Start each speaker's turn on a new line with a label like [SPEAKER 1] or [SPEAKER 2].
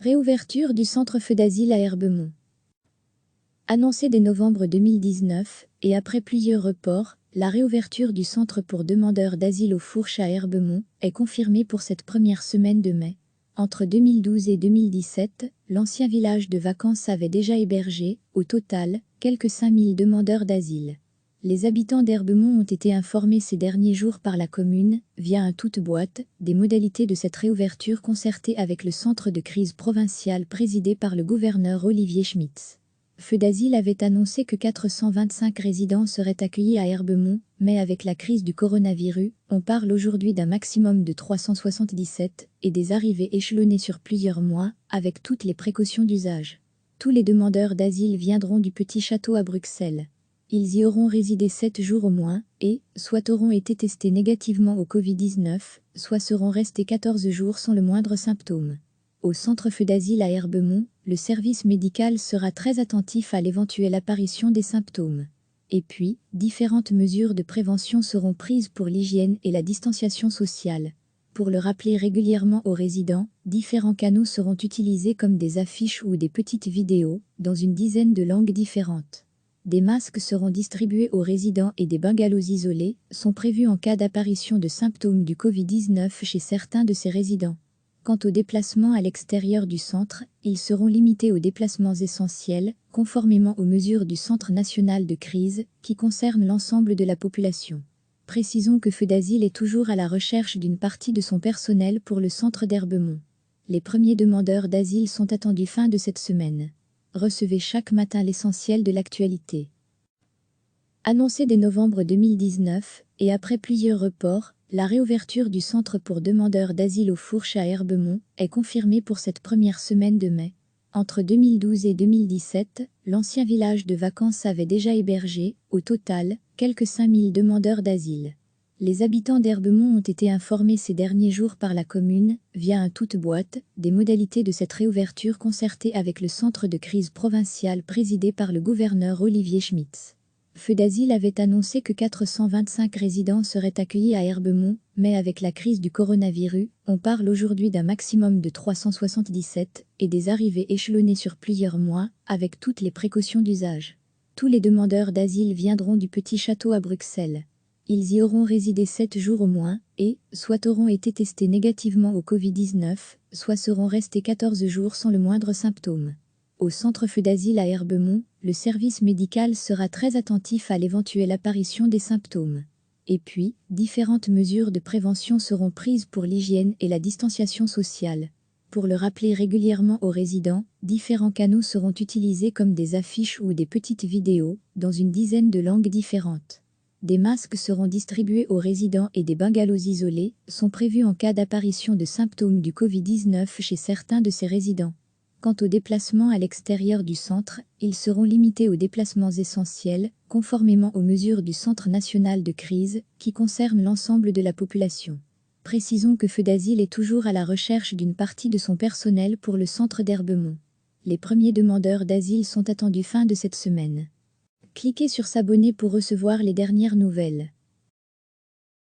[SPEAKER 1] Réouverture du centre Feu d'Asile à Herbemont. Annoncée dès novembre 2019, et après plusieurs reports, la réouverture du centre pour demandeurs d'asile aux Fourches à Herbemont est confirmée pour cette première semaine de mai. Entre 2012 et 2017, l'ancien village de vacances avait déjà hébergé, au total, quelques 5000 demandeurs d'asile. Les habitants d'Herbemont ont été informés ces derniers jours par la commune, via un toute-boîte, des modalités de cette réouverture concertée avec le centre de crise provincial présidé par le gouverneur Olivier Schmitz. Feu d'Asile avait annoncé que 425 résidents seraient accueillis à Herbemont, mais avec la crise du coronavirus, on parle aujourd'hui d'un maximum de 377 et des arrivées échelonnées sur plusieurs mois, avec toutes les précautions d'usage. Tous les demandeurs d'asile viendront du Petit Château à Bruxelles. Ils y auront résidé 7 jours au moins et, soit auront été testés négativement au Covid-19, soit seront restés 14 jours sans le moindre symptôme. Au centre Feu d'Asile à Herbemont, le service médical sera très attentif à l'éventuelle apparition des symptômes. Et puis, différentes mesures de prévention seront prises pour l'hygiène et la distanciation sociale. Pour le rappeler régulièrement aux résidents, différents canaux seront utilisés comme des affiches ou des petites vidéos, dans une dizaine de langues différentes. Des masques seront distribués aux résidents et des bungalows isolés sont prévus en cas d'apparition de symptômes du Covid-19 chez certains de ces résidents. Quant aux déplacements à l'extérieur du centre, ils seront limités aux déplacements essentiels, conformément aux mesures du Centre national de crise, qui concernent l'ensemble de la population. Précisons que Feu d'Asile est toujours à la recherche d'une partie de son personnel pour le centre d'Herbemont. Les premiers demandeurs d'asile sont attendus fin de cette semaine. Recevez chaque matin l'essentiel de l'actualité. Annoncée dès novembre 2019, et après plusieurs reports, la réouverture du centre pour demandeurs d'asile aux Fourches à Herbemont est confirmée pour cette première semaine de mai. Entre 2012 et 2017, l'ancien village de vacances avait déjà hébergé, au total, quelques 5000 demandeurs d'asile. Les habitants d'Herbemont ont été informés ces derniers jours par la commune, via un toute-boîte, des modalités de cette réouverture concertée avec le centre de crise provincial présidé par le gouverneur Olivier Schmitz. Feu d'Asile avait annoncé que 425 résidents seraient accueillis à Herbemont, mais avec la crise du coronavirus, on parle aujourd'hui d'un maximum de 377 et des arrivées échelonnées sur plusieurs mois, avec toutes les précautions d'usage. Tous les demandeurs d'asile viendront du Petit Château à Bruxelles. Ils y auront résidé 7 jours au moins et, soit auront été testés négativement au Covid-19, soit seront restés 14 jours sans le moindre symptôme. Au centre Feu d'Asile à Herbemont, le service médical sera très attentif à l'éventuelle apparition des symptômes. Et puis, différentes mesures de prévention seront prises pour l'hygiène et la distanciation sociale. Pour le rappeler régulièrement aux résidents, différents canaux seront utilisés comme des affiches ou des petites vidéos, dans une dizaine de langues différentes. Des masques seront distribués aux résidents et des bungalows isolés sont prévus en cas d'apparition de symptômes du Covid-19 chez certains de ces résidents. Quant aux déplacements à l'extérieur du centre, ils seront limités aux déplacements essentiels, conformément aux mesures du Centre national de crise, qui concernent l'ensemble de la population. Précisons que Feu d'Asile est toujours à la recherche d'une partie de son personnel pour le centre d'Herbemont. Les premiers demandeurs d'asile sont attendus fin de cette semaine. Cliquez sur s'abonner pour recevoir les dernières nouvelles.